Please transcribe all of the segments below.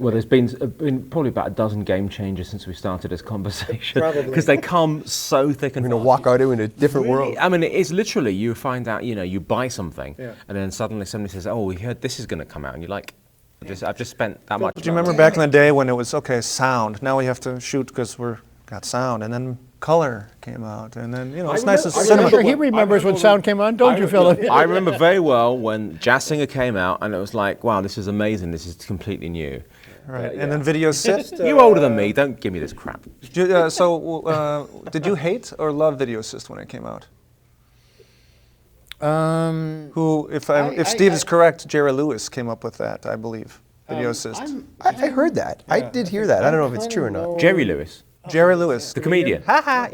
Well, there's been probably about a dozen game changers since we started this conversation. Probably. Because they come so thick and We're fast. going to walk out in a different world. I mean, it's literally, you find out, you buy something, Yeah. and then suddenly somebody says, oh, we heard this is going to come out, and you're like, I've just spent that much. Do you remember back in the day when it was, okay, sound, now we have to shoot because we've got sound, and then color came out, and then, it's nice as cinema. He remembers when sound came on, don't you, Philip? I remember very well when Jazz Singer came out, and it was like, wow, this is amazing, this is completely new. Right, and then video assist. You're older than me, don't give me this crap. Did you hate or love video assist when it came out? Who, if Steve is correct, Jerry Lewis came up with that, I believe. Video assist. I heard that. I did hear that. I don't know if it's true or not. Jerry Lewis, Jerry Lewis. the comedian,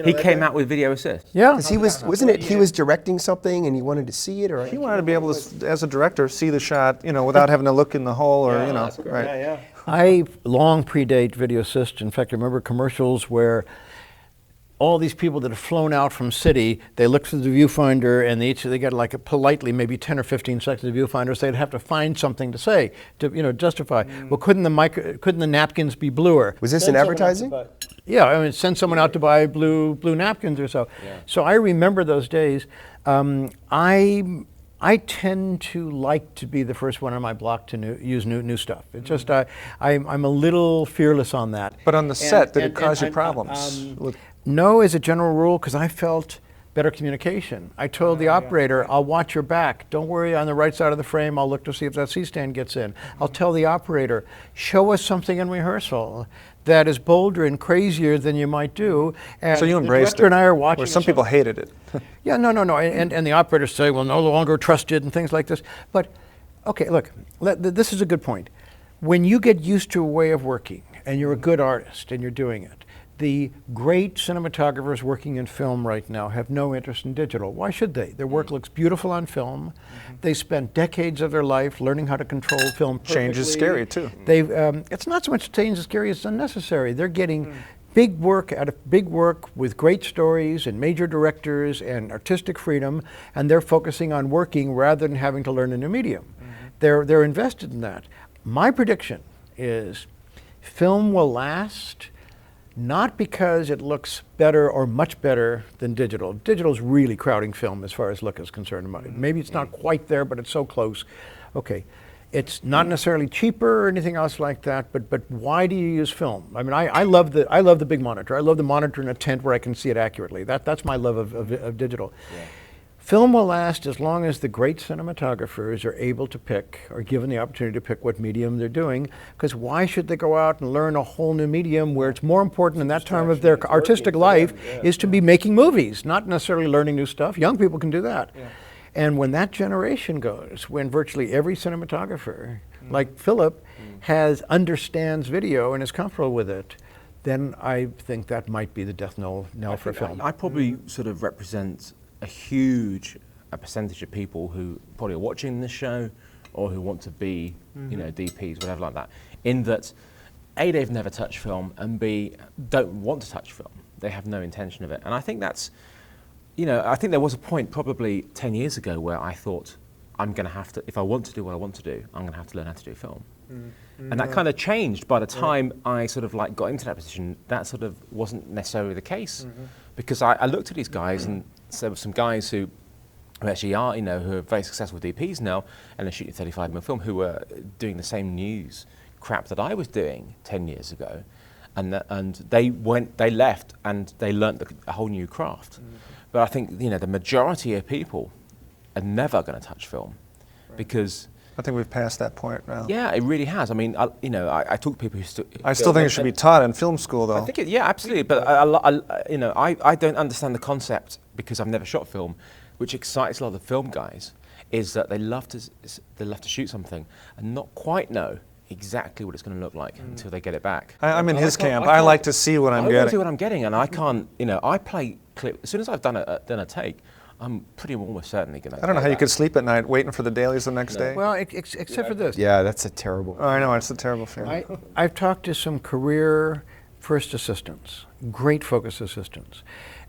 he came out with video assist. Yeah. Because he was directing something and he wanted to see it, or He wanted to be able to, as a director, see the shot, without having to look in the hole or, that's great. right. I long predate video assist. In fact, I remember commercials where all these people that have flown out from city, they look through the viewfinder and they got like a politely maybe 10 or 15 seconds of viewfinder, so they'd have to find something to say to justify. Well, couldn't the napkins be bluer? was this in advertising? Yeah, I mean, send someone out to buy blue napkins or so. Yeah. So I remember those days. I tend to like to be the first one on my block to use new stuff. It's just I'm a little fearless on that. But on the set, did it cause you problems? No, as a general rule, because I felt better communication. I told the operator, I'll watch your back. Don't worry, on the right side of the frame, I'll look to see if that C-stand gets in. I'll tell the operator, show us something in rehearsal that is bolder and crazier than you might do. And So you embraced the director it. and I are watching. Where some people hated it. Yeah, no. And the operators say, well, no longer trusted and things like this. But, okay, look, this is a good point. When you get used to a way of working and you're a good artist and you're doing it, the great cinematographers working in film right now have no interest in digital. Why should they? Their work looks beautiful on film. They spent decades of their life learning how to control film perfectly. Change is scary, too. It's not so much change is scary, it's unnecessary. They're getting big work out of big work with great stories and major directors and artistic freedom, and they're focusing on working rather than having to learn a new medium. They're invested in that. My prediction is film will last, not because it looks better or much better than digital. Digital's really crowding film as far as look is concerned. Maybe it's not quite there, but it's so close. Okay, it's not necessarily cheaper or anything else like that, but why do you use film? I mean, I love the big monitor. I love the monitor in a tent where I can see it accurately. That's my love of digital. Yeah. Film will last as long as the great cinematographers are able to pick, or given the opportunity to pick what medium they're doing, because why should they go out and learn a whole new medium where it's more important in that time of their artistic life is to be making movies, not necessarily learning new stuff. Young people can do that. Yeah. And when that generation goes, when virtually every cinematographer, like Philip, understands video and is comfortable with it, then I think that might be the death knell for film. I probably sort of represent a huge percentage of people who probably are watching this show or who want to be, DPs, whatever like that, in that A, they've never touched film, and B, don't want to touch film. They have no intention of it. And I think that's, I think there was a point probably 10 years ago where I thought, I'm going to have to, if I want to do what I want to do, I'm going to have to learn how to do film. And that kind of changed by the time I sort of got into that position. That sort of wasn't necessarily the case, because I looked at these guys and there were some guys who actually are, who are very successful DPs now, and they're shooting 35mm film, who were doing the same news crap that I was doing 10 years ago, and they left and they learnt a whole new craft. But I think the majority of people are never going to touch film, because I think we've passed that point now. Yeah, it really has. I mean, I talk to people who I still think it should be taught in film school, though. I think yeah, absolutely. But I don't understand the concept, because I've never shot film, which excites a lot of the film guys, is that they love to shoot something and not quite know exactly what it's going to look like until they get it back. I'm in his camp. I like to see what I'm getting. I want to see what I'm getting, and I can't. I play clip as soon as I've done a take. I'm pretty almost certainly going to. I don't know how you could sleep at night waiting for the dailies the next day. Well, except for this. Yeah, that's a terrible. Oh, I know, it's a terrible feeling. I've talked to some career first assistants, great focus assistants,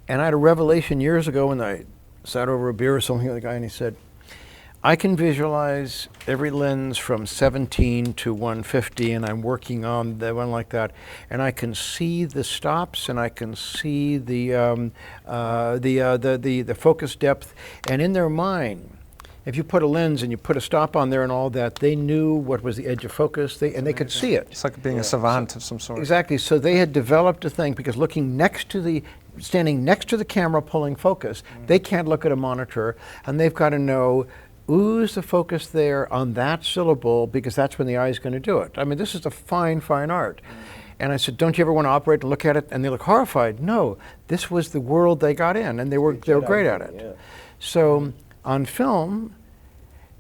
and I had a revelation years ago when I sat over a beer or something with a guy, and he said, I can visualize every lens from 17 to 150, and I'm working on the one like that, and I can see the stops, and I can see the focus depth, and in their mind, if you put a lens and you put a stop on there and all that, they knew what was the edge of focus, and they could see it. It's like being a savant of some sort. Exactly. So they had developed a thing, because standing next to the camera pulling focus, they can't look at a monitor, and they've got to know, ooh's the focus there on that syllable, because that's when the eye is going to do it. I mean, this is a fine, fine art. And I said, don't you ever want to operate and look at it? And they look horrified. No, this was the world they got in, and they were great at it. Yeah. So on film,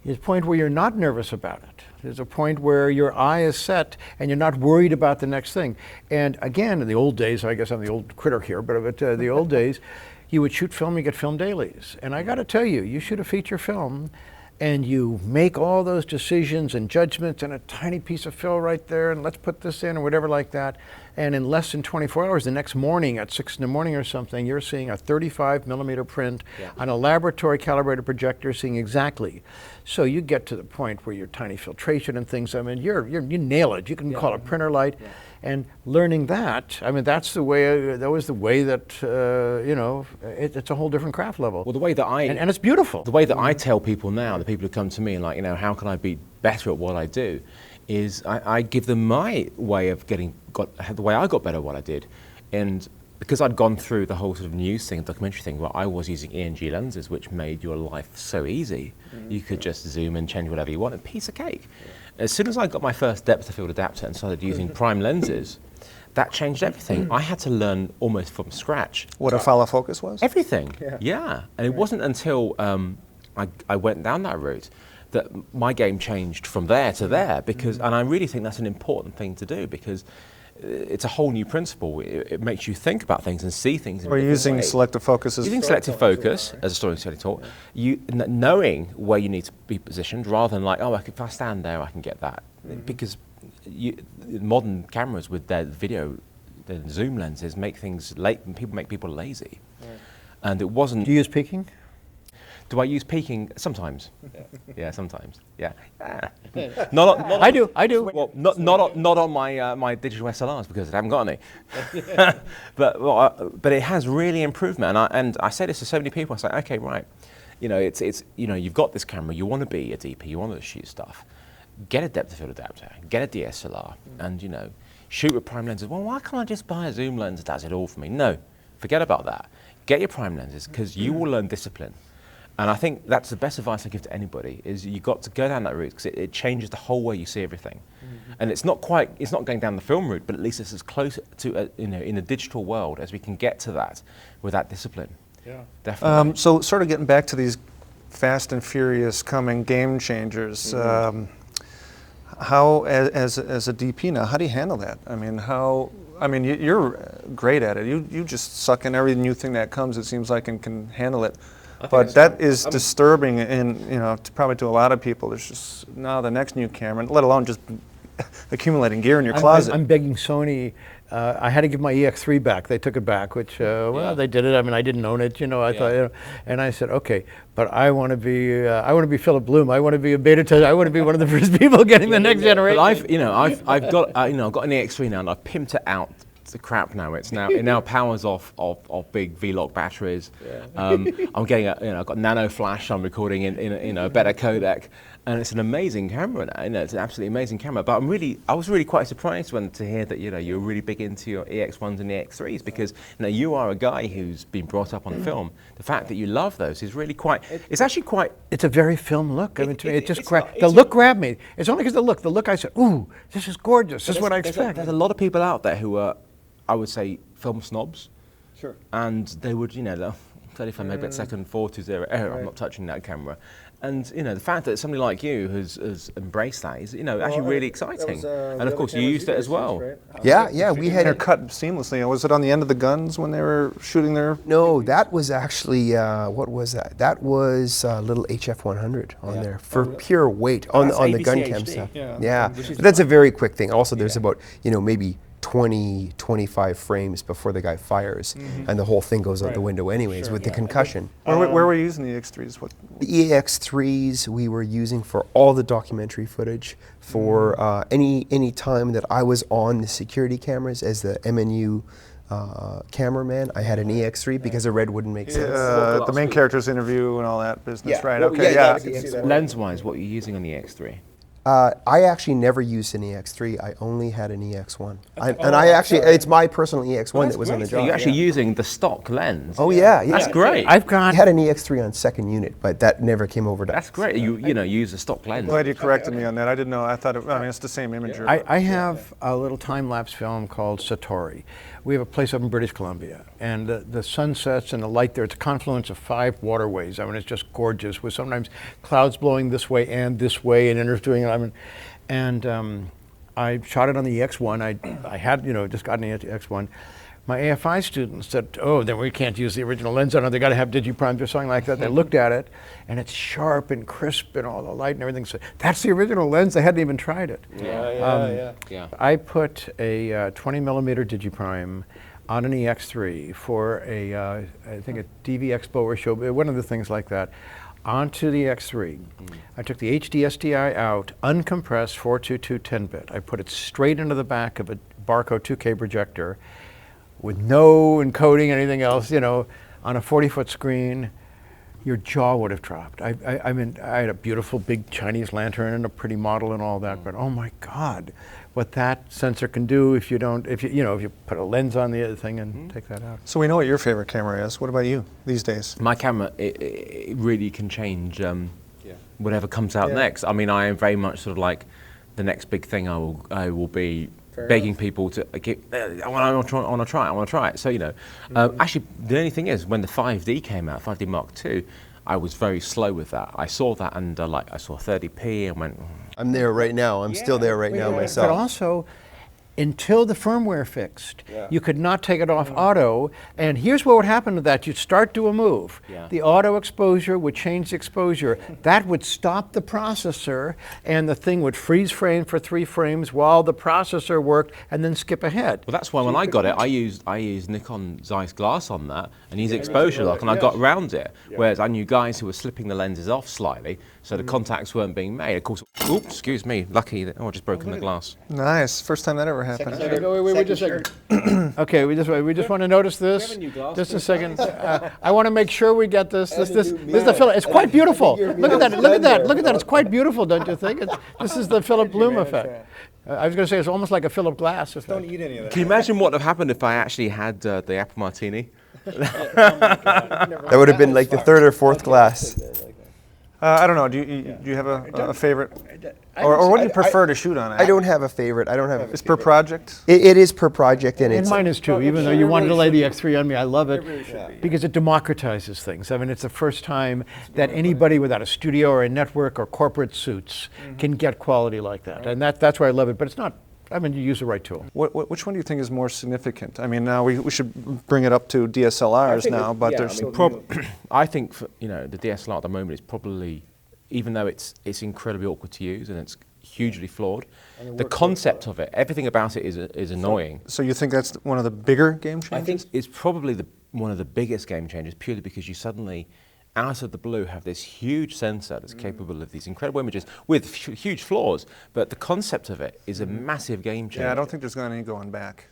there's a point where you're not nervous about it. There's a point where your eye is set and you're not worried about the next thing. And again, in the old days, I guess I'm the old critter here, but the old days, you would shoot film, you get film dailies. And I got to tell you, you shoot a feature film and you make all those decisions and judgments in a tiny piece of film right there, and let's put this in or whatever like that. And in less than 24 hours, the next morning at 6 in the morning or something, you're seeing a 35 millimeter print on a laboratory calibrated projector, seeing exactly. So you get to the point where your tiny filtration and things, I mean, you nail it. You can call it printer light. Yeah. And learning that, I mean, that was the way that, you know, it's a whole different craft level. Well, the way that and it's beautiful. The way that I tell people now, the people who come to me and like, you know, how can I be better at what I do, is I give them my way of the way I got better at what I did. And because I'd gone through the whole sort of news thing, documentary thing, where I was using E&G lenses, which made your life so easy. You could just zoom and change whatever you want, a piece of cake. As soon as I got my first depth of field adapter and started using prime lenses, that changed everything. I had to learn almost from scratch. What a follow focus was? Everything, yeah. And it wasn't until I went down that route that my game changed from there to there, because, and I really think that's an important thing to do, because it's a whole new principle. It makes you think about things and see things in a different way. We're using selective focus as using selective focus as a storytelling tool, knowing where you need to be positioned, rather than like, oh, if I stand there, I can get that. Because modern cameras with their video, their zoom lenses make people lazy. And it wasn't. Do you use peaking? Do I use peaking? Sometimes. Yeah, sometimes. Yeah. I do. Well, not on my digital SLRs, because I haven't got any. but it has really improved me. And I say this to so many people. I say, okay, right. You know, it's you know, you've got this camera. You want to be a DP. You want to shoot stuff. Get a depth of field adapter. Get a DSLR, and you know, shoot with prime lenses. Well, why can't I just buy a zoom lens that does it all for me? No, forget about that. Get your prime lenses, because you will learn discipline. And I think that's the best advice I give to anybody, is you've got to go down that route, because it changes the whole way you see everything. And it's not going down the film route, but at least it's as close to, you know, in the digital world as we can get to that with that discipline. Yeah, definitely. So sort of getting back to these fast and furious coming game changers, how, as a DP now, how do you handle that? I mean, you're great at it. You just suck in every new thing that comes, it seems like, and can handle it. But that is disturbing, and you know, probably to a lot of people. There's just now the next new camera, let alone just accumulating gear in your closet. I'm begging Sony. I had to give my EX3 back. They took it back, which well, they did it. I mean, I didn't own it, you know. I thought, you know, and I said, okay, but I want to be Philip Bloom. I want to be a beta tester. I want to be one of the first people getting the next generation. But I've got an EX3 now, and I've pimped it out. The crap now. It now powers off big V-Lock batteries. I'm getting I've got nano flash. I'm recording in a better codec, and it's an amazing camera now. You know, it's an absolutely amazing camera. But I was really quite surprised to hear that you're really big into your EX1s and EX3s, because you are a guy who's been brought up on film. The fact that you love those is really quite. It's actually quite. It's a very film look. I mean, to me, it just the look grabbed me. It's only because the look. The look, I said, ooh, this is gorgeous. This is what I expect. There's a lot of people out there who are, I would say, film snobs. Sure. And they would, 35 megabit second, 420 error, I'm not touching that camera. And, the fact that somebody like you has embraced that is, actually really exciting. And of course, you used it as well. Right? Yeah, we had it cut seamlessly. Was it on the end of the guns when they were shooting their? No, that was actually, what was that? That was a little HF100 on there for pure weight on the gun cam stuff. Yeah. But that's a very quick thing. Also, there's about, maybe 20, 25 frames before the guy fires, and the whole thing goes out the window anyways with the concussion. Where were you using the EX3s? What? The EX3s we were using for all the documentary footage, for any time that I was on the security cameras as the MNU cameraman. I had an EX3 because a red wouldn't make sense. The main character's interview and all that business, right? Well, Okay, yeah, yeah. Lens-wise, what are you using on the X3? I actually never used an EX3. I only had an EX1. It's my personal EX1 that was on the So job. you're actually using the stock lens. Oh yeah, yeah. That's great. I've I got had an EX3 on second unit, but that never came over to That's great. You use a stock lens. Glad you corrected me on that. I didn't know. I thought it's the same imager. I have a little time-lapse film called Satori. We have a place up in British Columbia, and the sunsets and the light there, it's a confluence of 5 waterways. I mean, it's just gorgeous, with sometimes clouds blowing this way and interviewing. I shot it on the EX1. I had, just gotten the EX1. My AFI students said, oh, then we can't use the original lens on it. They got to have digiprimes or something like that. They looked at it, and it's sharp and crisp and all the light and everything. So that's the original lens. They hadn't even tried it. Yeah. I put a 20 millimeter digiprime on an EX3 for I think a DV Expo or show, one of the things like that, onto the X3. I took the HD SDI out, uncompressed 422 10-bit. I put it straight into the back of a Barco 2K projector with no encoding, anything else, on a 40-foot screen. Your jaw would have dropped. I mean, I had a beautiful big Chinese lantern and a pretty model and all that, but oh my God, what that sensor can do if you put a lens on the other thing and take that out. So we know what your favorite camera is. What about you these days? My camera, it really can change whatever comes out next. I mean, I am very much sort of like the next big thing I will be begging people to I want to try it. So, actually, the only thing is, when the 5D came out, 5D Mark II, I was very slow with that. I saw that and I saw 30p and went, I'm there right now. I'm still there right now myself. But also, until the firmware fixed, you could not take it off auto. And here's what would happen to that. You'd start to a move. The auto exposure would change the exposure. That would stop the processor, and the thing would freeze frame for 3 frames while the processor worked, and then skip ahead. well, that's why when I got it, I used Nikon Zeiss glass on that and used exposure lock, and I got around it. Whereas I knew guys who were slipping the lenses off slightly, so the contacts weren't being made. Of course, oops, excuse me, lucky that I just broken the glass. Nice. First time that ever happened. Okay, we just want to notice this. Just a second. I want to make sure we get this. This is the Philip. It's quite beautiful. Look at that. Look at that. Look at that. It's quite beautiful, don't you think? This is the Philip Bloom effect. I was going to say it's almost like a Philip Glass effect. Don't eat any of that. Can you imagine what would have happened if I actually had the apple martini? That would have been like the 3rd or 4th glass. I don't know. Do you have a favorite? Or what do you prefer to shoot on it? I don't have a favorite. I don't have. It's per project? It is per project, and And it's. mine is too, even though you wanted to lay the X3 on me. I love it because it democratizes things. I mean, it's the first time that anybody without a studio or a network or corporate suits can get quality like that. And that's why I love it. But it's not, I mean, you use the right tool. Which one do you think is more significant? I mean, now we should bring it up to DSLRs now, but there's I think the DSLR at the moment is probably, even though it's incredibly awkward to use and it's hugely flawed, the concept of it, everything about it is annoying. So you think that's one of the bigger game changers? I think it's probably one of the biggest game changers, purely because you suddenly, out of the blue, have this huge sensor that's capable of these incredible images with huge flaws, but the concept of it is a massive game changer. Yeah, I don't think there's any going back.